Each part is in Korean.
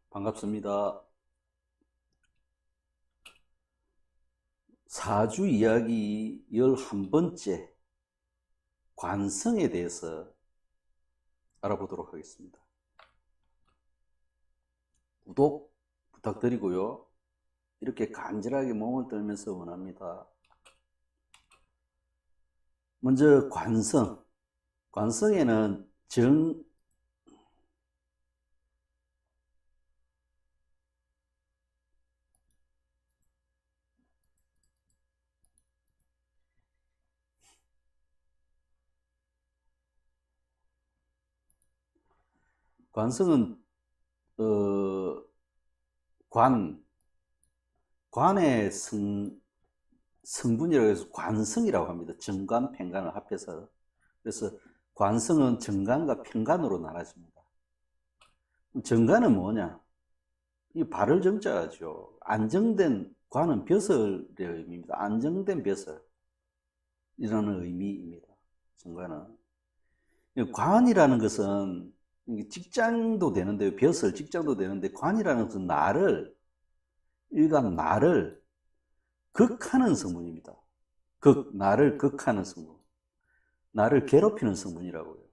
반갑습니다. 사주 이야기 11번째 관성에 대해서 알아보도록 하겠습니다. 구독 부탁드리고요. 이렇게 간절하게 몸을 떨면서 원합니다. 먼저 관성. 관성에는 관성은 관, 관의 성분이라고 해서 관성이라고 합니다. 정관, 편관을 합해서. 그래서 관성은 정관과 편관으로 나눠집니다. 정관은 뭐냐? 이 발을 정자죠. 안정된 관은 벼슬의 의미입니다. 안정된 벼슬이라는 의미입니다. 정관은. 관이라는 것은 직장도 되는데, 벼슬 직장도 되는데, 관이라는 것은 일간 나를 극하는 성분입니다. 나를 극하는 성분. 나를 괴롭히는 성분이라고요.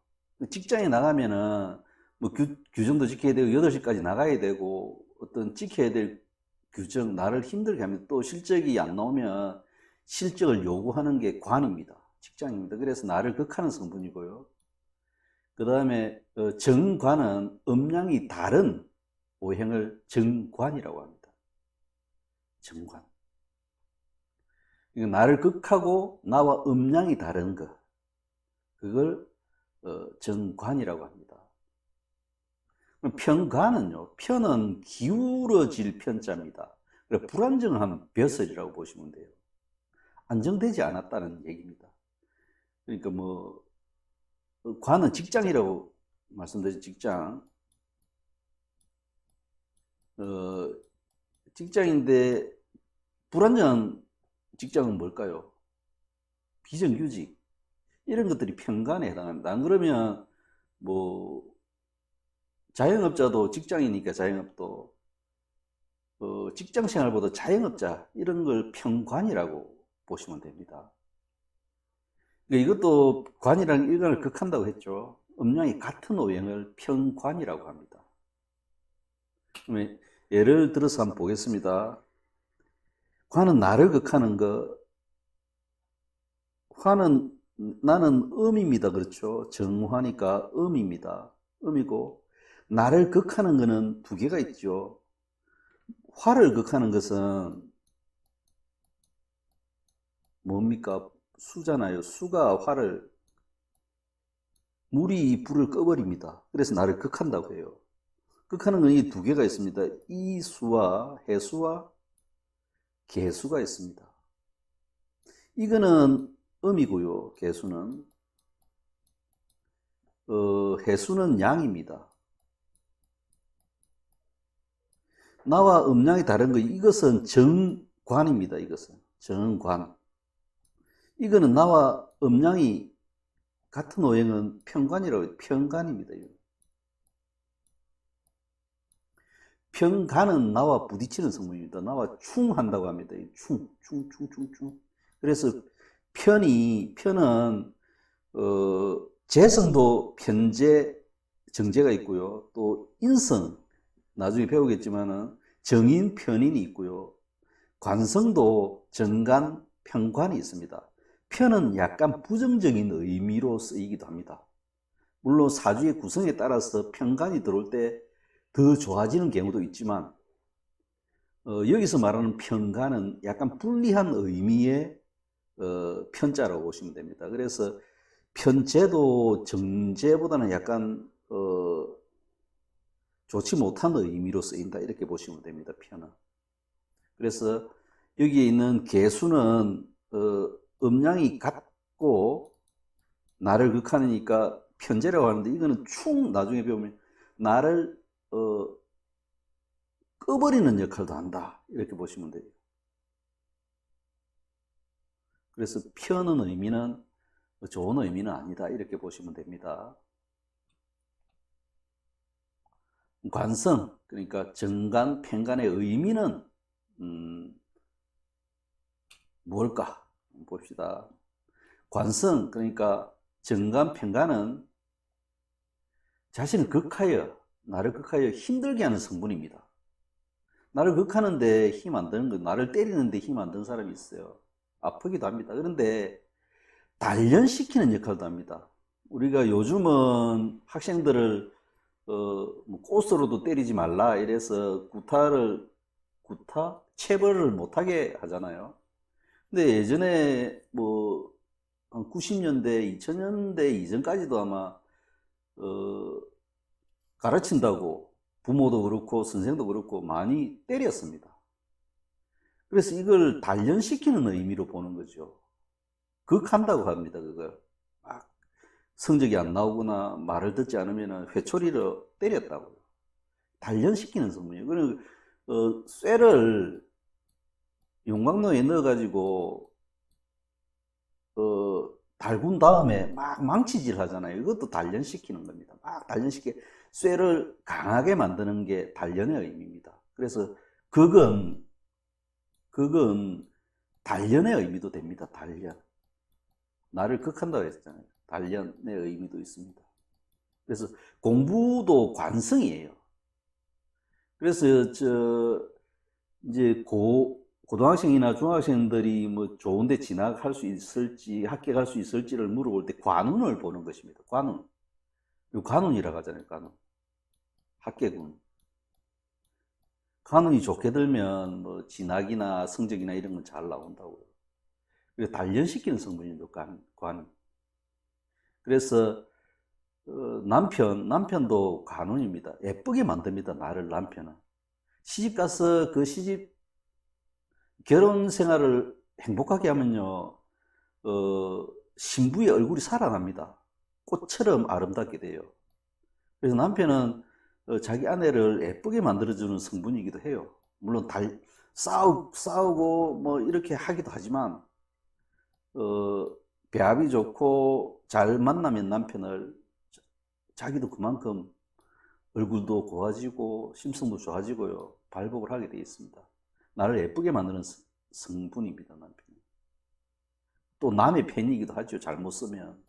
직장에 나가면은 뭐 규정도 지켜야 되고 8시까지 나가야 되고 어떤 지켜야 될 규정, 나를 힘들게 하면 또 실적이 안 나오면 실적을 요구하는 게 관입니다. 직장입니다. 그래서 나를 극하는 성분이고요. 그 다음에 정관은 음양이 다른 오행을 정관이라고 합니다. 정관. 나를 극하고 나와 음양이 다른 것. 그걸 정관이라고 합니다. 편관은요, 편은 기울어질 편자입니다. 불안정한 벼슬이라고 보시면 돼요. 안정되지 않았다는 얘기입니다. 그러니까 관은 직장이라고 말씀드린 직장. 직장인데 불안정한 직장은 뭘까요? 비정규직. 이런 것들이 편관에 해당합니다. 안 그러면 자영업자도 직장이니까 자영업도 직장 생활보다 자영업자 이런 걸 편관이라고 보시면 됩니다. 이것도 관이랑 일간을 극한다고 했죠. 음양이 같은 오행을 편관이라고 합니다. 예를 들어서 한번 보겠습니다. 관은 나를 극하는 거. 화는 나는 음입니다. 그렇죠? 정화니까 음입니다. 음이고 나를 극하는 것은 두 개가 있죠. 화를 극하는 것은 뭡니까? 수잖아요. 수가 물이 불을 꺼버립니다. 그래서 나를 극한다고 해요. 극하는 건 이 두 개가 있습니다. 이수와 해수와 개수가 있습니다. 이거는 음이고요. 개수는 해수는 양입니다. 나와 음양이 다른 거, 이것은 정관입니다. 이것은 정관. 이거는 나와 음양이 같은 오행은 편관이라고, 편관입니다. 편관은 나와 부딪히는 성분입니다. 나와 충한다고 합니다. 충. 그래서 편은 재성도 편재, 정재가 있고요. 또 인성, 나중에 배우겠지만은 정인, 편인이 있고요. 관성도 정관, 편관이 있습니다. 편은 약간 부정적인 의미로 쓰이기도 합니다. 물론 사주의 구성에 따라서 편관이 들어올 때 더 좋아지는 경우도 있지만 여기서 말하는 편관은 약간 불리한 의미의 편자라고 보시면 됩니다. 그래서 편재도 정재보다는 약간 좋지 못한 의미로 쓰인다 이렇게 보시면 됩니다. 편은. 그래서 여기에 있는 개수는 음양이 같고 나를 극하니까 편재라고 하는데 이거는 나중에 배우면 나를 꺼버리는 역할도 한다 이렇게 보시면 돼요. 그래서 편은 의미는 좋은 의미는 아니다 이렇게 보시면 됩니다. 관성, 그러니까 정관, 편관의 의미는 뭘까? 봅시다. 관성, 그러니까 정관, 편관은 자신을 극하여, 나를 극하여 힘들게 하는 성분입니다. 나를 극하는데 힘 안 드는 거, 나를 때리는데 힘 안 드는 사람이 있어요. 아프기도 합니다. 그런데 단련시키는 역할도 합니다. 우리가 요즘은 학생들을 뭐 꽃으로도 때리지 말라 이래서 체벌을 못하게 하잖아요. 근데 예전에 뭐 한 90년대, 2000년대 이전까지도 아마 가르친다고 부모도 그렇고 선생도 그렇고 많이 때렸습니다. 그래서 이걸 단련시키는 의미로 보는 거죠. 극한다고 합니다, 그걸. 막 성적이 안 나오거나 말을 듣지 않으면 회초리로 때렸다고요. 단련시키는 성분이에요. 그리고 쇠를 용광로에 넣어가지고 달군 다음에 막 망치질 하잖아요. 이것도 단련시키는 겁니다. 막 쇠를 강하게 만드는 게 단련의 의미입니다. 그래서 극은 단련의 의미도 됩니다. 단련. 나를 극한다고 했잖아요. 단련의 의미도 있습니다. 그래서 공부도 관성이에요. 그래서 이제 고등학생이나 중학생들이 뭐 좋은데 진학할 수 있을지, 합격할 수 있을지를 물어볼 때 관운을 보는 것입니다. 관운. 관운이라고 하잖아요. 관운. 합격운. 관운이 좋게 들면 뭐 진학이나 성적이나 이런 건 잘 나온다고요. 그래서 단련시키는 성분이죠. 관운. 그래서 남편도 관운입니다. 예쁘게 만듭니다. 나를, 남편은. 시집가서 결혼 생활을 행복하게 하면요, 신부의 얼굴이 살아납니다. 꽃처럼 아름답게 돼요. 그래서 남편은 자기 아내를 예쁘게 만들어주는 성분이기도 해요. 물론 싸우고 뭐 이렇게 하기도 하지만, 배합이 좋고 잘 만나면 남편을 자기도 그만큼 얼굴도 고와지고 심성도 좋아지고요. 발복을 하게 되어 있습니다. 나를 예쁘게 만드는 성분입니다, 남편이. 또 남의 편이기도 하죠, 잘못 쓰면.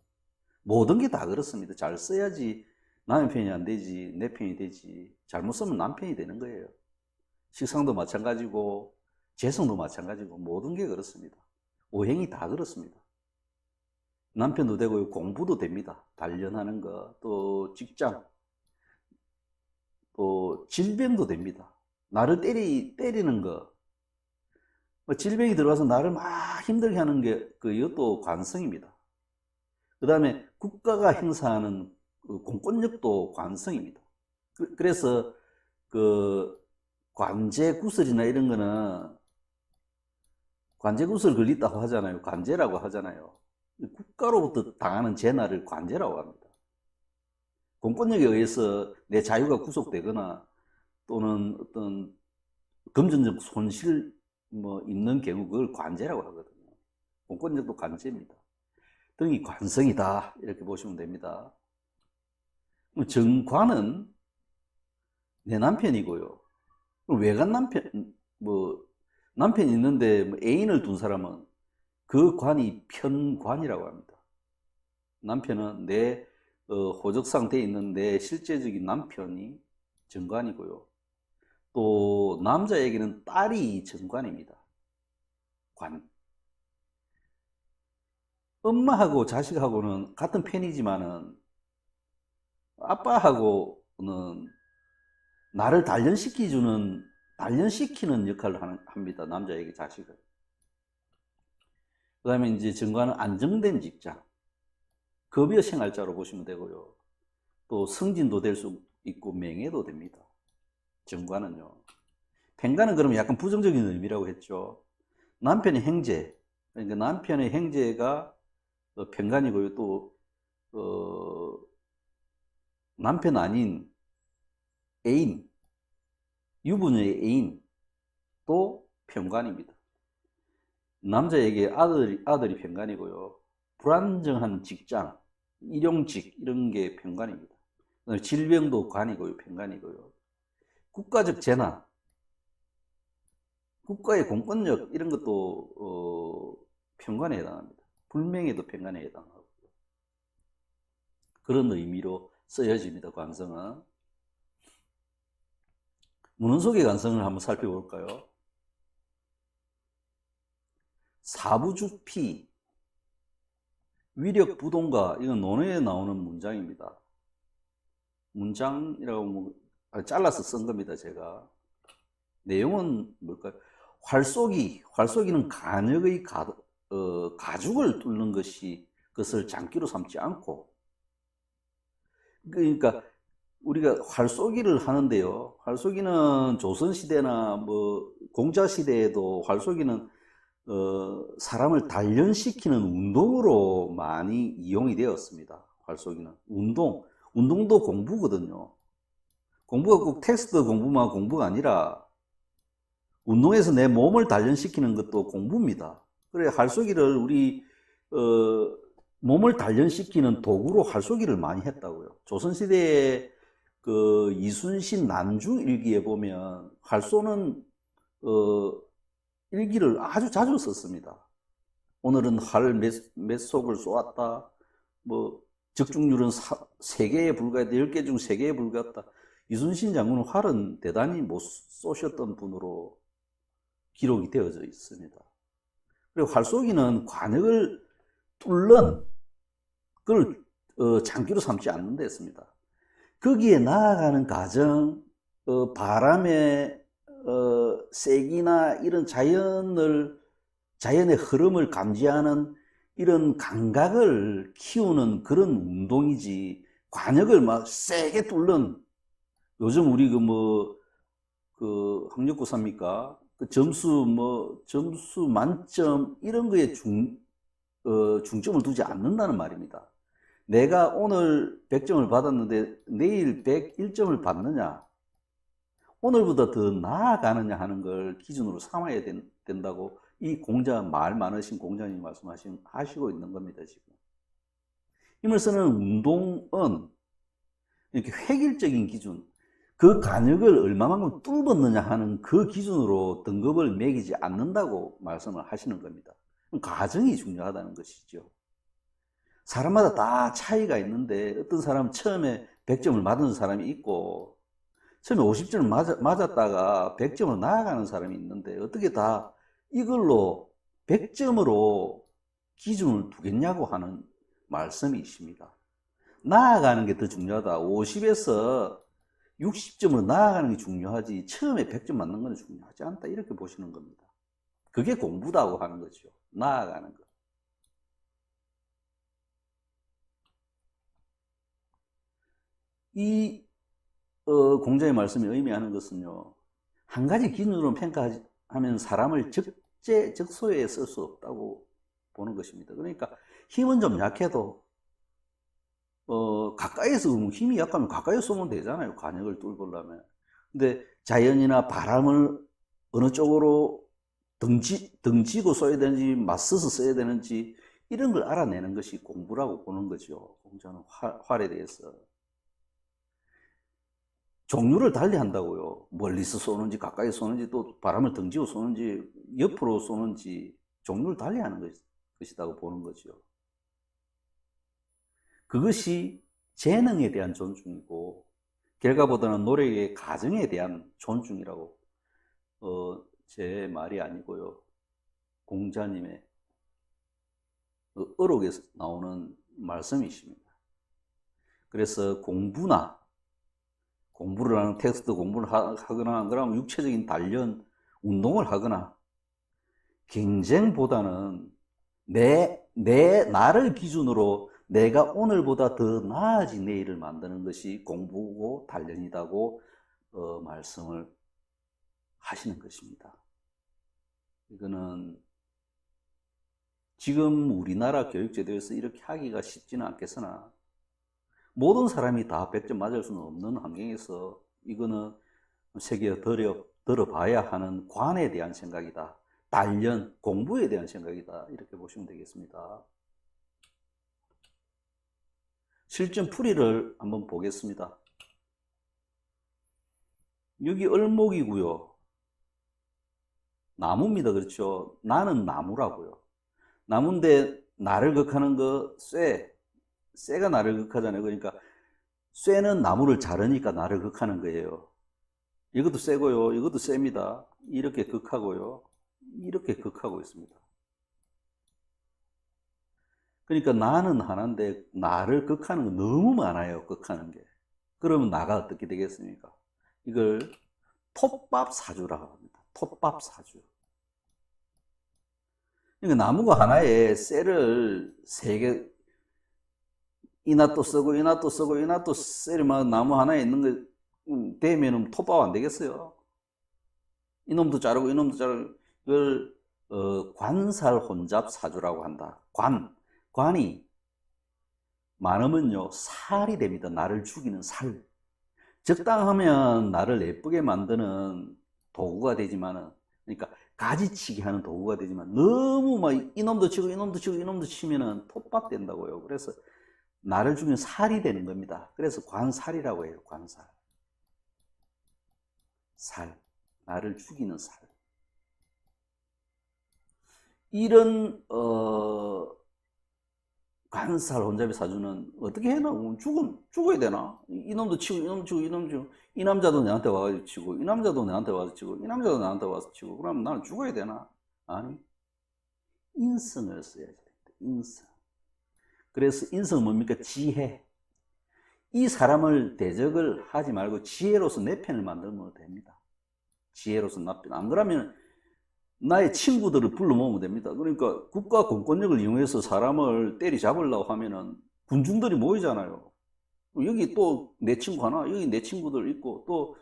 모든 게 다 그렇습니다. 잘 써야지 남의 편이 안 되지, 내 편이 되지. 잘못 쓰면 남 편이 되는 거예요. 식상도 마찬가지고, 재성도 마찬가지고, 모든 게 그렇습니다. 오행이 다 그렇습니다. 남편도 되고, 공부도 됩니다. 단련하는 거, 또 직장, 또 질병도 됩니다. 나를 때리는 거, 질병이 들어와서 나를 막 힘들게 하는 게 이것도 관성입니다. 그 다음에 국가가 행사하는 공권력도 관성입니다. 그래서 관제구설이나 이런 거는 관제구설 걸렸다고 하잖아요. 관제라고 하잖아요. 국가로부터 당하는 재난을 관제라고 합니다. 공권력에 의해서 내 자유가 구속되거나 또는 어떤 금전적 손실 있는 경우 그걸 관제라고 하거든요. 공권력도 관제입니다. 등이 관성이다 이렇게 보시면 됩니다. 정관은 내 남편이고요. 외간 남편이 있는데 애인을 둔 사람은 그 관이 편관이라고 합니다. 남편은 내 호적 상태에 있는 내 실제적인 남편이 정관이고요. 또 남자에게는 딸이 정관입니다. 관. 엄마하고 자식하고는 같은 편이지만은 아빠하고는 나를 단련시키는 역할을 합니다. 남자에게 자식을. 그 다음에 이제 정관은 안정된 직장, 급여 생활자로 보시면 되고요. 또 승진도 될 수 있고 명예도 됩니다. 정관은요. 편관은 그러면 약간 부정적인 의미라고 했죠. 남편의 행제, 그러니까 남편의 행제가 편관이고요. 또 남편 아닌 애인, 유부녀의 애인 또 편관입니다. 남자에게 아들이 편관이고요. 불안정한 직장, 일용직 이런 게 편관입니다. 질병도 관이고요, 편관이고요. 국가적 재난, 국가의 공권력 이런 것도 편관에 해당합니다. 불명예도 편관에 해당하고 그런 의미로 쓰여집니다. 관성은. 문헌 속의 관성을 한번 살펴볼까요? 사부주피, 위력부동가, 이건 논어에 나오는 문장입니다. 문장이라고 잘라서 쓴 겁니다, 제가. 내용은 뭘까요? 활쏘기는 간역의 가죽을 뚫는 것이 그것을 장기로 삼지 않고, 그러니까 우리가 활쏘기를 하는데요. 활쏘기는 조선시대나 뭐 공자시대에도 활쏘기는 사람을 단련시키는 운동으로 많이 이용이 되었습니다. 활쏘기는. 운동도 공부거든요. 공부가 꼭 텍스트 공부만 공부가 아니라 운동에서 내 몸을 단련시키는 것도 공부입니다. 그래, 활쏘기를 우리 몸을 단련시키는 도구로 활쏘기를 많이 했다고요. 조선시대에 그 이순신 난주 일기에 보면 활쏘는 일기를 아주 자주 썼습니다. 오늘은 활 몇 속을 쏘았다. 뭐 적중률은 3개에 불과했다. 10개 중 3개에 불과했다. 이순신 장군은 활은 대단히 못 쏘셨던 분으로 기록이 되어져 있습니다. 그리고 활쏘기는 관역을 뚫는 그걸 장기로 삼지 않는 데 있습니다. 거기에 나아가는 과정, 바람의 세기나 이런 자연의 흐름을 감지하는 이런 감각을 키우는 그런 운동이지, 관역을 막 세게 뚫는, 요즘 우리 학력고 삽니까? 그 점수 만점 이런 거에 중점을 두지 않는다는 말입니다. 내가 오늘 100점을 받았는데 내일 101점을 받느냐, 오늘보다 더 나아가느냐 하는 걸 기준으로 삼아야 된다고 이 말 많으신 공자님 하시고 있는 겁니다, 지금. 이물서는 운동은 이렇게 획일적인 기준, 그 간역을 얼마만큼 뚫었느냐 하는 그 기준으로 등급을 매기지 않는다고 말씀을 하시는 겁니다. 과정이 중요하다는 것이죠. 사람마다 다 차이가 있는데 어떤 사람은 처음에 100점을 맞은 사람이 있고 처음에 50점을 맞았다가 100점으로 나아가는 사람이 있는데 어떻게 다 이걸로 100점으로 기준을 두겠냐고 하는 말씀이십니다. 나아가는 게 더 중요하다. 50에서 60점으로 나아가는 게 중요하지 처음에 100점 맞는 건 중요하지 않다. 이렇게 보시는 겁니다. 그게 공부다고 하는 거죠. 나아가는 것. 이 공자의 말씀이 의미하는 것은요, 한 가지 기준으로 평가하면 사람을 적소에 쓸 수 없다고 보는 것입니다. 그러니까 힘은 좀 약해도 가까이에서 힘이 약하면 가까이서 쏘면 되잖아요. 관역을 뚫으려면. 근데 자연이나 바람을 어느 쪽으로 등지고 써야 되는지 맞서서 써야 되는지 이런 걸 알아내는 것이 공부라고 보는 거죠. 공자는 활에 대해서. 종류를 달리 한다고요. 멀리서 쏘는지 가까이 쏘는지 또 바람을 등지고 쏘는지 옆으로 쏘는지 종류를 달리 하는 것이라고 보는 거죠. 그것이 재능에 대한 존중이고 결과보다는 노력의 과정에 대한 존중이라고 제 말이 아니고요. 공자님의 어록에서 나오는 말씀이십니다. 그래서 공부를 하는 텍스트 공부를 하거나 그러면 육체적인 단련, 운동을 하거나 경쟁보다는 나를 기준으로 내가 오늘보다 더 나아진 내일을 만드는 것이 공부고 단련이라고 말씀을 하시는 것입니다. 이거는 지금 우리나라 교육제도에서 이렇게 하기가 쉽지는 않겠으나 모든 사람이 다 100점 맞을 수는 없는 환경에서 이거는 새겨 들어봐야 하는 관에 대한 생각이다. 단련, 공부에 대한 생각이다. 이렇게 보시면 되겠습니다. 실전 풀이를 한번 보겠습니다. 여기 을목이고요. 나무입니다. 그렇죠? 나는 나무라고요. 나무인데 나를 극하는 거 쇠가 나를 극하잖아요. 그러니까 쇠는 나무를 자르니까 나를 극하는 거예요. 이것도 쇠고요. 이것도 쇠입니다. 이렇게 극하고요. 이렇게 극하고 있습니다. 그러니까 나는 하나인데 나를 극하는 거 너무 많아요. 극하는 게. 그러면 나가 어떻게 되겠습니까? 이걸 톱밥사주라고 합니다. 톱밥사주. 그러니까 나무가 하나에 쇠를 세 개, 이나 또 쓰고, 이나 또 쓰고, 이나 또 쇠를 막 나무 하나에 있는 거 되면은 톱밥 안 되겠어요? 이놈도 자르고, 이놈도 자르고, 이걸, 관살 혼잡 사주라고 한다. 관이 많으면요, 살이 됩니다. 나를 죽이는 살. 적당하면 나를 예쁘게 만드는 도구가 되지만은, 그러니까 가지치기 하는 도구가 되지만, 너무 막 이놈도 치고, 이놈도 치고, 이놈도 치면은 톱밥 된다고요. 그래서 나를 죽이는 살이 되는 겁니다. 그래서 관살이라고 해요. 관살. 살. 나를 죽이는 살. 이런 관살 혼잡이 사주는 어떻게 해나? 죽어야 되나? 이놈도 치고, 이놈도 치고, 이놈도 치고, 이 남자도 내한테 와서 치고, 이 남자도 내한테 와서 치고, 이 남자도 나한테 와서 치고, 그러면 나는 죽어야 되나? 아니, 인성을 써야 됩니다. 인성. 그래서 인성은 뭡니까? 지혜. 이 사람을 대적을 하지 말고 지혜로서 내 편을 만들면 됩니다. 지혜로서 나 편. 안 그러면 나의 친구들을 불러 모으면 됩니다. 그러니까 국가 공권력을 이용해서 사람을 때리잡으려고 하면은 군중들이 모이잖아요. 여기 또 내 친구 하나, 여기 내 친구들 있고, 또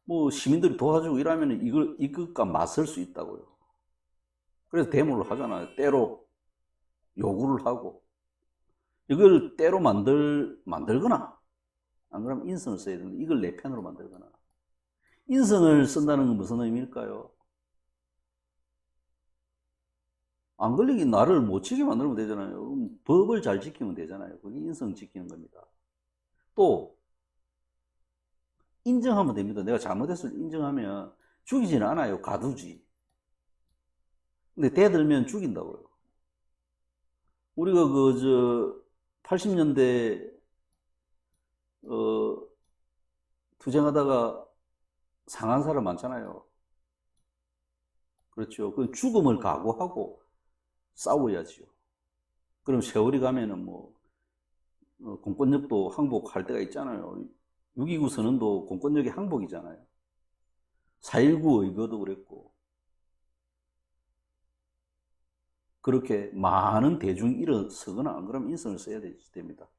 뭐 시민들이 도와주고 이러면은 이것과 맞설 수 있다고요. 그래서 데모를 하잖아요. 때로 요구를 하고. 이걸 때로 만들거나, 안 그러면 인성을 써야 되는데, 이걸 내 편으로 만들거나. 인성을 쓴다는 건 무슨 의미일까요? 안 걸리게 나를 못 치게 만들면 되잖아요. 법을 잘 지키면 되잖아요. 그게 인성 지키는 겁니다. 또 인정하면 됩니다. 내가 잘못했을 때 인정하면 죽이지는 않아요. 가두지. 근데 대들면 죽인다고요. 우리가 80년대 투쟁하다가 상한 사람 많잖아요. 그렇죠. 그 죽음을 각오하고 싸워야지요. 그럼 세월이 가면은 뭐 공권력도 항복할 때가 있잖아요. 6.29 선언도 공권력의 항복이잖아요. 4.19 의거도 그랬고. 그렇게 많은 대중이 일어서거나 안 그러면 인성을 써야 됩니다.